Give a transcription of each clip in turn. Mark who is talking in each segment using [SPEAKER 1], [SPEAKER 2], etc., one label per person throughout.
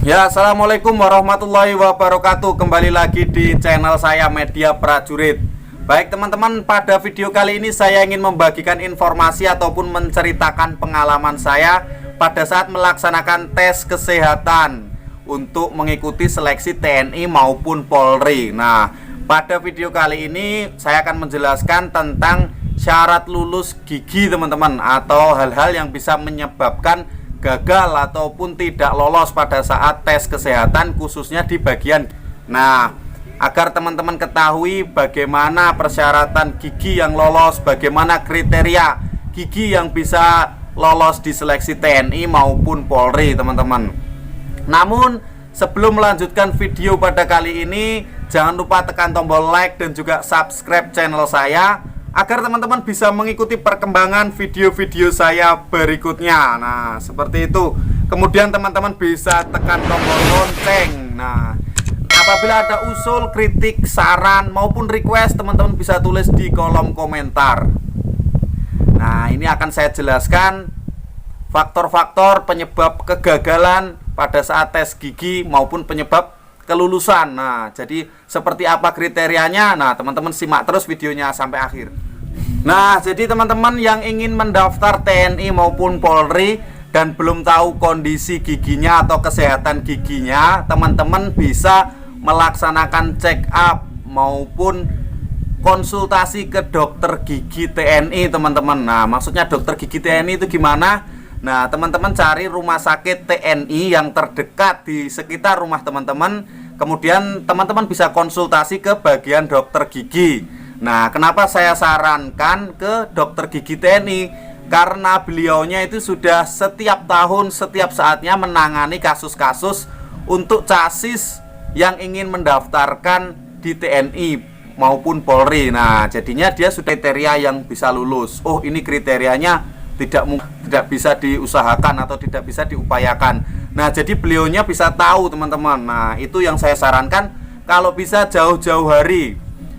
[SPEAKER 1] Ya, assalamualaikum warahmatullahi wabarakatuh. Kembali lagi di channel saya Media Prajurit. Baik teman-teman, pada video kali ini saya ingin membagikan informasi ataupun menceritakan pengalaman saya pada saat melaksanakan tes kesehatan untuk mengikuti seleksi TNI maupun Polri. Nah, pada video kali ini saya akan menjelaskan tentang syarat lulus gigi teman-teman, atau hal-hal yang bisa menyebabkan gagal ataupun tidak lolos pada saat tes kesehatan, khususnya di bagian. Nah, agar teman-teman ketahui bagaimana persyaratan gigi yang lolos, bagaimana kriteria gigi yang bisa lolos di seleksi TNI maupun Polri teman-teman. Namun sebelum melanjutkan video pada kali ini, jangan lupa tekan tombol like dan juga subscribe channel saya agar teman-teman bisa mengikuti perkembangan video-video saya berikutnya. Nah, seperti itu. Kemudian teman-teman bisa tekan tombol lonceng. Nah, apabila ada usul, kritik, saran maupun request, teman-teman bisa tulis di kolom komentar. Nah, ini akan saya jelaskan faktor-faktor penyebab kegagalan pada saat tes gigi maupun penyebab kelulusan. Nah, jadi seperti apa kriterianya? Nah, teman-teman simak terus videonya sampai akhir. Nah, jadi teman-teman yang ingin mendaftar TNI maupun Polri dan belum tahu kondisi giginya atau kesehatan giginya, teman-teman bisa melaksanakan check up maupun konsultasi ke dokter gigi TNI teman-teman. Nah, maksudnya dokter gigi TNI itu gimana? Nah, teman-teman cari rumah sakit TNI yang terdekat di sekitar rumah teman-teman. Kemudian teman-teman bisa konsultasi ke bagian dokter gigi. Nah, kenapa saya sarankan ke dokter gigi TNI? Karena beliaunya itu sudah setiap tahun, setiap saatnya menangani kasus-kasus untuk casis yang ingin mendaftarkan di TNI maupun Polri. Nah, jadinya dia sudah kriteria yang bisa lulus. Oh, ini kriterianya tidak bisa diusahakan atau tidak bisa diupayakan. Nah, jadi beliaunya bisa tahu teman-teman. Nah, itu yang saya sarankan, kalau bisa jauh-jauh hari.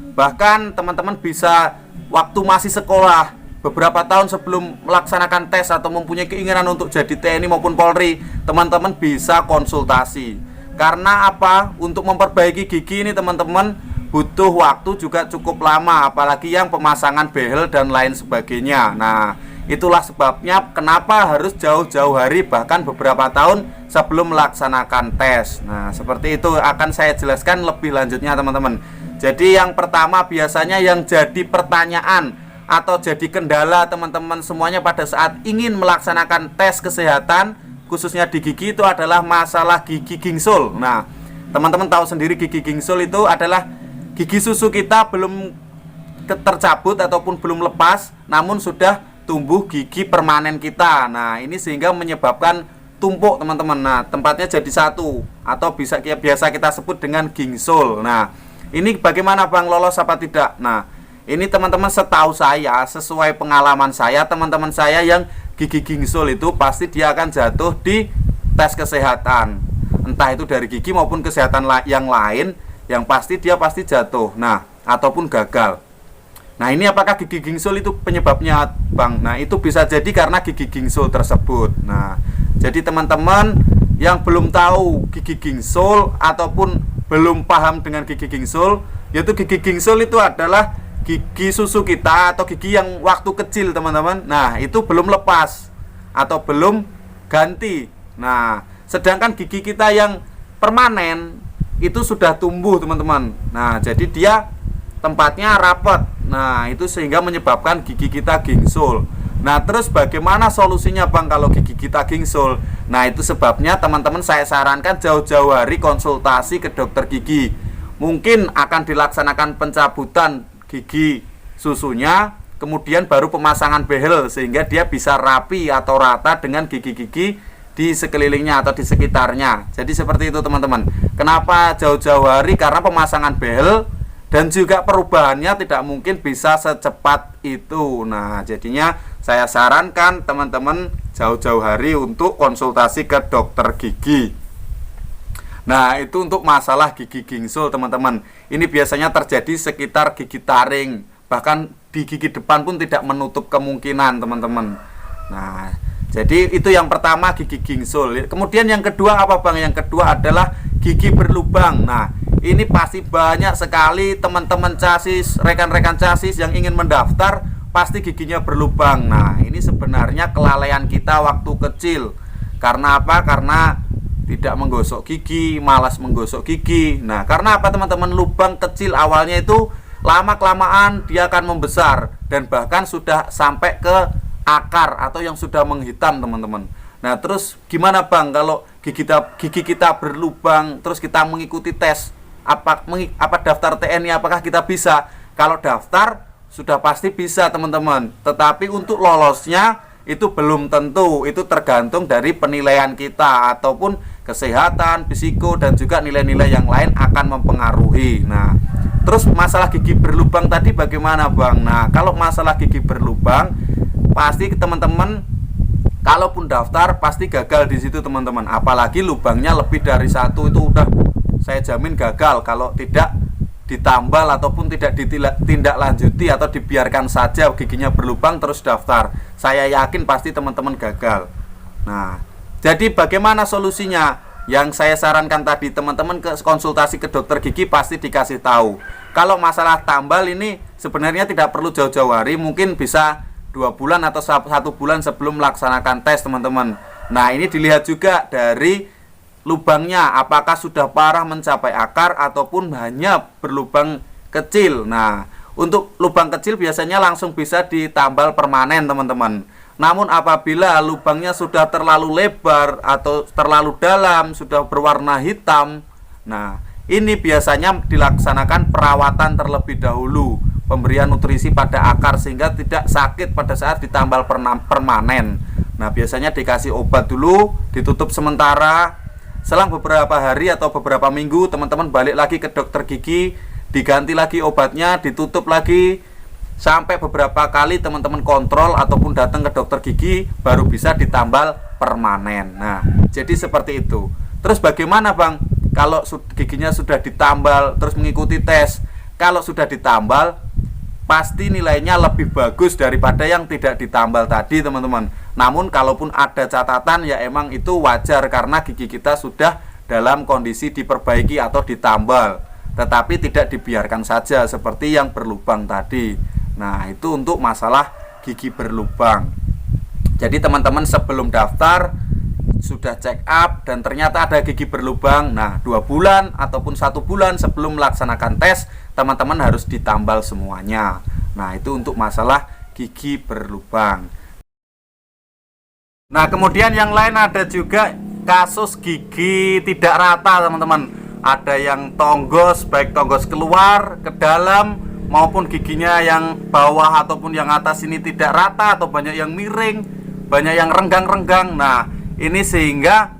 [SPEAKER 1] Bahkan teman-teman bisa waktu masih sekolah, beberapa tahun sebelum melaksanakan tes atau mempunyai keinginan untuk jadi TNI maupun Polri, teman-teman bisa konsultasi. Karena apa? Untuk memperbaiki gigi ini teman-teman butuh waktu juga cukup lama, apalagi yang pemasangan behel dan lain sebagainya. Nah, itulah sebabnya kenapa harus jauh-jauh hari, bahkan beberapa tahun sebelum melaksanakan tes. Nah, seperti itu akan saya jelaskan lebih lanjutnya teman-teman. Jadi yang pertama biasanya yang jadi pertanyaan atau jadi kendala teman-teman semuanya pada saat ingin melaksanakan tes kesehatan, khususnya di gigi, itu adalah masalah gigi gingsul. Nah, teman-teman tahu sendiri gigi gingsul itu adalah gigi susu kita belum tercabut ataupun belum lepas, namun sudah tumbuh gigi permanen kita. Nah, ini sehingga menyebabkan tumpuk teman-teman. Nah, tempatnya jadi satu atau biasa kita sebut dengan gingsul. Nah, ini bagaimana Bang, lolos apa tidak? Nah, ini teman-teman setahu saya, sesuai pengalaman saya, teman-teman saya yang gigi gingsul itu pasti dia akan jatuh di tes kesehatan. Entah itu dari gigi maupun kesehatan yang lain, yang pasti dia pasti jatuh. Nah, ataupun gagal. Nah, ini apakah gigi gingsul itu penyebabnya Bang? Nah, itu bisa jadi karena gigi gingsul tersebut. Nah, jadi teman-teman yang belum tahu gigi gingsul ataupun belum paham dengan gigi gingsul, yaitu gigi gingsul itu adalah gigi susu kita atau gigi yang waktu kecil teman-teman. Nah, itu belum lepas atau belum ganti. Nah, sedangkan gigi kita yang permanen itu sudah tumbuh teman-teman. Nah, jadi dia tempatnya rapat. Nah, itu sehingga menyebabkan gigi kita gingsul. Nah, terus bagaimana solusinya Bang kalau gigi kita gingsul? Nah, itu sebabnya teman-teman saya sarankan jauh-jauh hari konsultasi ke dokter gigi. Mungkin akan dilaksanakan pencabutan gigi susunya, kemudian baru pemasangan behel sehingga dia bisa rapi atau rata dengan gigi-gigi di sekelilingnya atau di sekitarnya. Jadi seperti itu teman-teman. Kenapa jauh-jauh hari? Karena pemasangan behel dan juga perubahannya tidak mungkin bisa secepat itu. Nah, jadinya saya sarankan teman-teman jauh-jauh hari untuk konsultasi ke dokter gigi. Nah, itu untuk masalah gigi gingsul teman-teman. Ini biasanya terjadi sekitar gigi taring. Bahkan di gigi depan pun tidak menutup kemungkinan teman-teman. Nah, jadi itu yang pertama, gigi gingsul. Kemudian yang kedua apa Bang? Yang kedua adalah gigi berlubang. Nah, ini pasti banyak sekali teman-teman chassis, rekan-rekan chassis yang ingin mendaftar, pasti giginya berlubang. Nah, ini sebenarnya kelalaian kita waktu kecil. Karena apa? Karena tidak menggosok gigi, malas menggosok gigi. Nah, karena apa teman-teman? Lubang kecil awalnya itu lama-kelamaan dia akan membesar dan bahkan sudah sampai ke akar atau yang sudah menghitam teman-teman. Nah, terus gimana Bang kalau gigi kita berlubang, terus kita mengikuti tes apa daftar TNI, apakah kita bisa? Kalau daftar sudah pasti bisa teman-teman, tetapi untuk lolosnya itu belum tentu. Itu tergantung dari penilaian kita ataupun kesehatan, fisiko, dan juga nilai-nilai yang lain akan mempengaruhi. Nah, terus masalah gigi berlubang tadi bagaimana Bang? Nah, kalau masalah gigi berlubang pasti teman-teman kalaupun daftar pasti gagal di situ teman-teman. Apalagi lubangnya lebih dari satu, itu udah saya jamin gagal kalau tidak ditambal ataupun tidak ditindaklanjuti atau dibiarkan saja giginya berlubang terus daftar. Saya yakin pasti teman-teman gagal. Nah, jadi bagaimana solusinya? Yang saya sarankan tadi, teman-teman konsultasi ke dokter gigi pasti dikasih tahu. Kalau masalah tambal ini sebenarnya tidak perlu jauh-jauh hari, mungkin bisa 2 bulan atau 1 bulan sebelum melaksanakan tes teman-teman. Nah, ini dilihat juga dari lubangnya, apakah sudah parah mencapai akar ataupun hanya berlubang kecil. Nah, untuk lubang kecil biasanya langsung bisa ditambal permanen teman-teman. Namun apabila lubangnya sudah terlalu lebar atau terlalu dalam, sudah berwarna hitam, nah ini biasanya dilaksanakan perawatan terlebih dahulu, pemberian nutrisi pada akar sehingga tidak sakit pada saat ditambal permanen. Nah, biasanya dikasih obat dulu, ditutup sementara. Selang beberapa hari atau beberapa minggu teman-teman balik lagi ke dokter gigi, diganti lagi obatnya, ditutup lagi, sampai beberapa kali teman-teman kontrol ataupun datang ke dokter gigi baru bisa ditambal permanen. Nah, jadi seperti itu. Terus bagaimana Bang kalau giginya sudah ditambal terus mengikuti tes? Kalau sudah ditambal pasti nilainya lebih bagus daripada yang tidak ditambal tadi teman-teman. Namun kalaupun ada catatan ya emang itu wajar karena gigi kita sudah dalam kondisi diperbaiki atau ditambal, tetapi tidak dibiarkan saja seperti yang berlubang tadi. Nah, itu untuk masalah gigi berlubang. Jadi teman-teman sebelum daftar sudah check up dan ternyata ada gigi berlubang, nah 2 bulan ataupun 1 bulan sebelum melaksanakan tes teman-teman harus ditambal semuanya. Nah, itu untuk masalah gigi berlubang. Nah, kemudian yang lain ada juga kasus gigi tidak rata teman-teman. Ada yang tonggos, baik tonggos keluar ke dalam maupun giginya yang bawah ataupun yang atas ini tidak rata atau banyak yang miring, banyak yang renggang-renggang. Nah, ini sehingga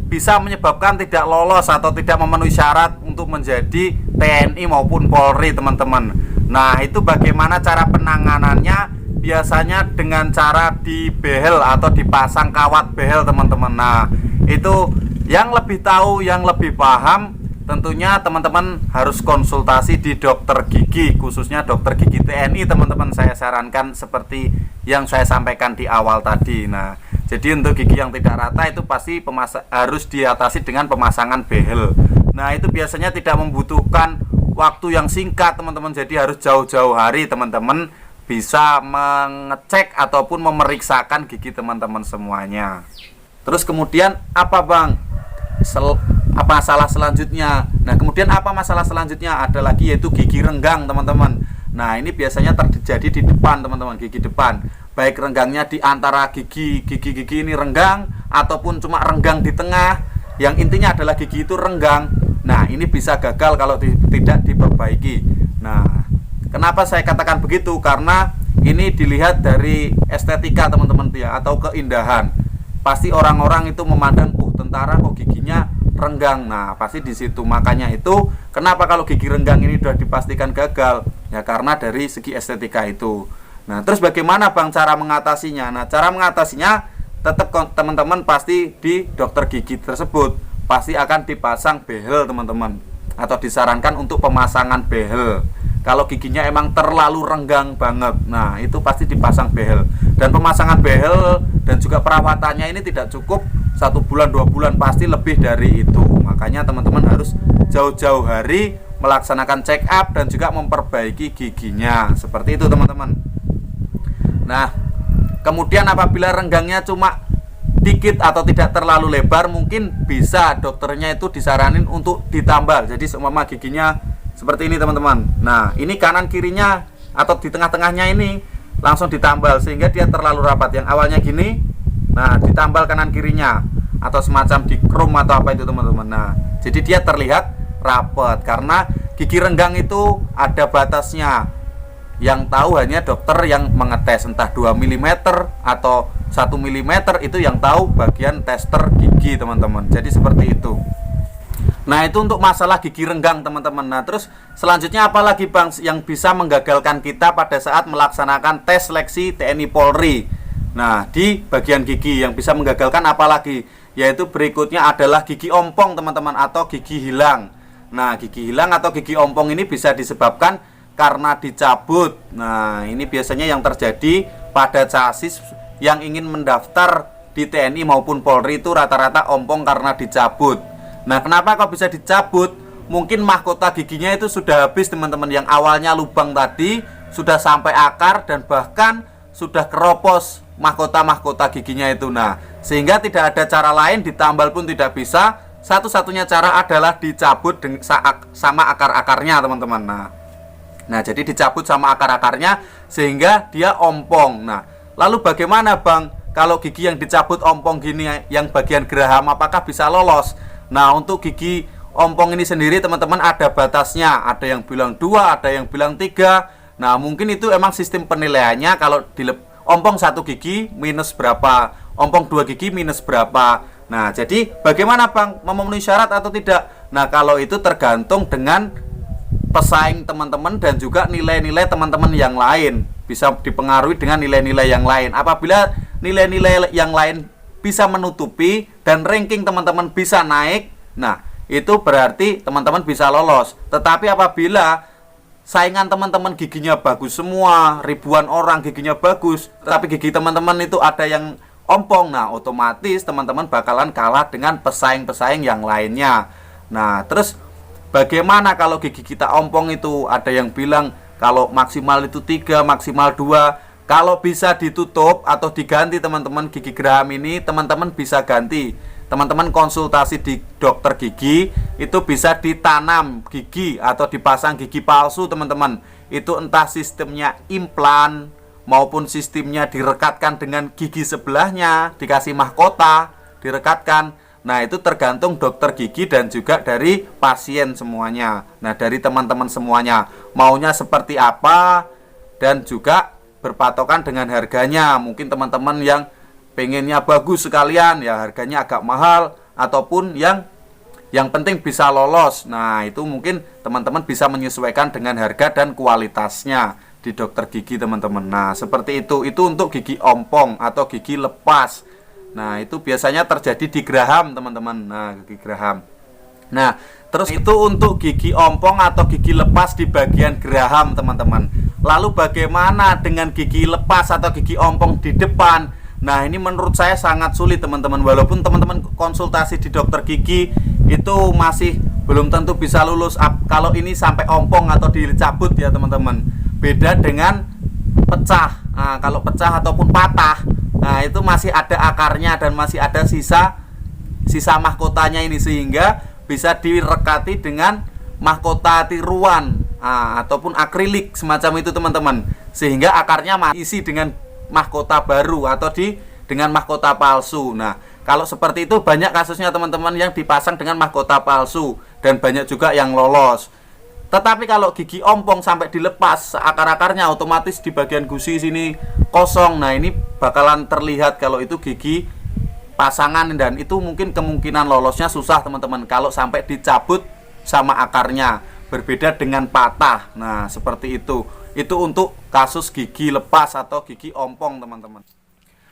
[SPEAKER 1] bisa menyebabkan tidak lolos atau tidak memenuhi syarat untuk menjadi TNI maupun Polri teman-teman. Nah, itu bagaimana cara penanganannya? Biasanya dengan cara dibehel atau dipasang kawat behel teman-teman. Nah, itu yang lebih tahu, yang lebih paham, tentunya teman-teman harus konsultasi di dokter gigi, khususnya dokter gigi TNI teman-teman. Saya sarankan seperti yang saya sampaikan di awal tadi. Nah, jadi untuk gigi yang tidak rata itu pasti harus diatasi dengan pemasangan behel. Nah, itu biasanya tidak membutuhkan waktu yang singkat teman-teman. Jadi harus jauh-jauh hari teman-teman bisa mengecek ataupun memeriksakan gigi teman-teman semuanya. Terus kemudian apa Bang? Apa masalah selanjutnya? Nah, kemudian apa masalah selanjutnya? Ada lagi yaitu gigi renggang teman-teman. Nah, ini biasanya terjadi di depan teman-teman, gigi depan. Baik renggangnya di antara gigi ini renggang ataupun cuma renggang di tengah. Yang intinya adalah gigi itu renggang. Nah, ini bisa gagal kalau tidak diperbaiki. Nah, kenapa saya katakan begitu? Karena ini dilihat dari estetika teman-teman ya, atau keindahan. Pasti orang-orang itu memandang, tentara kok giginya renggang. Nah, pasti di situ. Makanya itu kenapa kalau gigi renggang ini sudah dipastikan gagal? Ya karena dari segi estetika itu. Nah, terus bagaimana Bang cara mengatasinya? Nah, cara mengatasinya tetap teman-teman pasti di dokter gigi tersebut pasti akan dipasang behel teman-teman, atau disarankan untuk pemasangan behel. Kalau giginya emang terlalu renggang banget, nah itu pasti dipasang behel. Dan pemasangan behel dan juga perawatannya ini tidak cukup 1 bulan 2 bulan, pasti lebih dari itu. Makanya teman-teman harus jauh-jauh hari melaksanakan check up dan juga memperbaiki giginya. Seperti itu teman-teman. Nah, kemudian apabila renggangnya cuma dikit atau tidak terlalu lebar, mungkin bisa dokternya itu disaranin untuk ditambal. Jadi seumpama giginya seperti ini teman-teman. Nah, ini kanan kirinya atau di tengah-tengahnya ini langsung ditambal sehingga dia terlalu rapat. Yang awalnya gini, nah ditambal kanan kirinya atau semacam di krum atau apa itu teman-teman. Nah, jadi dia terlihat rapat karena gigi renggang itu ada batasnya. Yang tahu hanya dokter yang mengetes, entah 2 mm atau 1 mm, itu yang tahu bagian tester gigi teman-teman. Jadi seperti itu. Nah, itu untuk masalah gigi renggang teman-teman. Nah, terus selanjutnya apalagi Bang yang bisa menggagalkan kita pada saat melaksanakan tes seleksi TNI Polri? Nah, di bagian gigi yang bisa menggagalkan apalagi? Yaitu berikutnya adalah gigi ompong teman-teman, atau gigi hilang. Nah, gigi hilang atau gigi ompong ini bisa disebabkan karena dicabut. Nah, ini biasanya yang terjadi pada chassis yang ingin mendaftar di TNI maupun Polri itu rata-rata ompong karena dicabut. Nah, kenapa kok bisa dicabut? Mungkin mahkota giginya itu sudah habis teman-teman. Yang awalnya lubang tadi sudah sampai akar dan bahkan sudah keropos mahkota-mahkota giginya itu. Nah, sehingga tidak ada cara lain, ditambal pun tidak bisa. Satu-satunya cara adalah dicabut sama akar-akarnya teman-teman. Nah, jadi dicabut sama akar-akarnya sehingga dia ompong. Nah, lalu bagaimana Bang kalau gigi yang dicabut ompong gini yang bagian geraham, apakah bisa lolos? Nah, untuk gigi ompong ini sendiri teman-teman ada batasnya. Ada yang bilang 2, ada yang bilang 3. Nah, mungkin itu emang sistem penilaiannya. Kalau ompong 1 gigi minus berapa, ompong 2 gigi minus berapa. Nah, jadi bagaimana Bang, memenuhi syarat atau tidak? Nah, kalau itu tergantung dengan pesaing teman-teman dan juga nilai-nilai teman-teman yang lain. Bisa dipengaruhi dengan nilai-nilai yang lain. Apabila nilai-nilai yang lain bisa menutupi dan ranking teman-teman bisa naik, nah itu berarti teman-teman bisa lolos. Tetapi apabila saingan teman-teman giginya bagus semua, ribuan orang giginya bagus, tapi gigi teman-teman itu ada yang ompong, nah otomatis teman-teman bakalan kalah dengan pesaing-pesaing yang lainnya. Nah, terus bagaimana kalau gigi kita ompong itu? Ada yang bilang kalau maksimal itu 3, maksimal 2. Kalau bisa ditutup atau diganti teman-teman gigi geraham ini, teman-teman bisa ganti. Teman-teman konsultasi di dokter gigi, itu bisa ditanam gigi atau dipasang gigi palsu teman-teman. Itu entah sistemnya implan maupun sistemnya direkatkan dengan gigi sebelahnya, dikasih mahkota, direkatkan. Nah, itu tergantung dokter gigi dan juga dari pasien semuanya. Nah, dari teman-teman semuanya maunya seperti apa dan juga berpatokan dengan harganya. Mungkin teman-teman yang pengennya bagus sekalian, ya harganya agak mahal, ataupun yang penting bisa lolos. Nah, itu mungkin teman-teman bisa menyesuaikan dengan harga dan kualitasnya di dokter gigi teman-teman. Nah, seperti itu. Itu untuk gigi ompong atau gigi lepas. Nah, itu biasanya terjadi di geraham teman-teman. Nah, gigi geraham. Nah, terus itu untuk gigi ompong atau gigi lepas di bagian geraham teman-teman. Lalu bagaimana dengan gigi lepas atau gigi ompong di depan? Nah, ini menurut saya sangat sulit teman-teman. Walaupun teman-teman konsultasi di dokter gigi itu masih belum tentu bisa lulus kalau ini sampai ompong atau dicabut ya teman-teman. Beda dengan pecah. Nah, kalau pecah ataupun patah, nah itu masih ada akarnya dan masih ada sisa mahkotanya ini, sehingga bisa direkati dengan mahkota tiruan ataupun akrilik semacam itu teman-teman, sehingga akarnya isi dengan mahkota baru atau dengan mahkota palsu. Nah, kalau seperti itu banyak kasusnya teman-teman yang dipasang dengan mahkota palsu dan banyak juga yang lolos. Tetapi kalau gigi ompong sampai dilepas akar-akarnya, otomatis di bagian gusi sini kosong. Nah, ini bakalan terlihat kalau itu gigi pasangan, dan itu mungkin kemungkinan lolosnya susah teman-teman kalau sampai dicabut sama akarnya. Berbeda dengan patah. Nah, seperti itu. Itu untuk kasus gigi lepas atau gigi ompong teman-teman.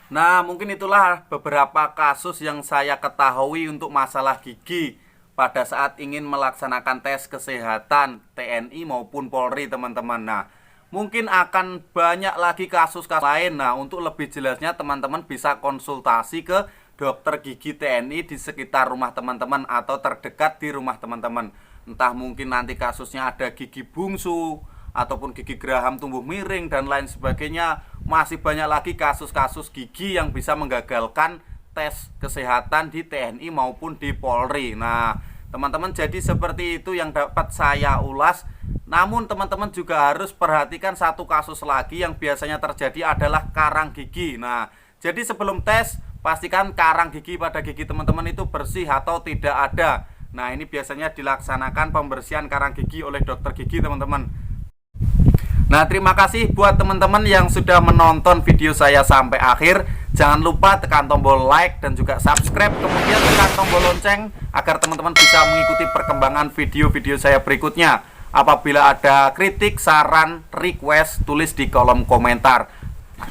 [SPEAKER 1] Nah, mungkin itulah beberapa kasus yang saya ketahui untuk masalah gigi pada saat ingin melaksanakan tes kesehatan TNI maupun Polri teman-teman. Nah, mungkin akan banyak lagi kasus-kasus lain. Nah, untuk lebih jelasnya teman-teman bisa konsultasi ke dokter gigi TNI di sekitar rumah teman-teman atau terdekat di rumah teman-teman. Entah mungkin nanti kasusnya ada gigi bungsu ataupun gigi geraham tumbuh miring dan lain sebagainya. Masih banyak lagi kasus-kasus gigi yang bisa menggagalkan tes kesehatan di TNI maupun di Polri. Nah, teman-teman, jadi seperti itu yang dapat saya ulas. Namun teman-teman juga harus perhatikan satu kasus lagi yang biasanya terjadi adalah karang gigi. Nah, jadi sebelum tes pastikan karang gigi pada gigi teman-teman itu bersih atau tidak ada. Nah, ini biasanya dilaksanakan pembersihan karang gigi oleh dokter gigi, teman-teman. Nah, terima kasih buat teman-teman yang sudah menonton video saya sampai akhir. Jangan lupa tekan tombol like dan juga subscribe, kemudian tekan tombol lonceng agar teman-teman bisa mengikuti perkembangan video-video saya berikutnya. Apabila ada kritik, saran, request, tulis di kolom komentar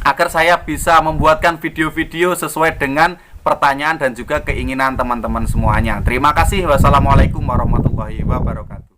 [SPEAKER 1] agar saya bisa membuatkan video-video sesuai dengan pertanyaan dan juga keinginan teman-teman semuanya. Terima kasih. Wassalamualaikum warahmatullahi wabarakatuh.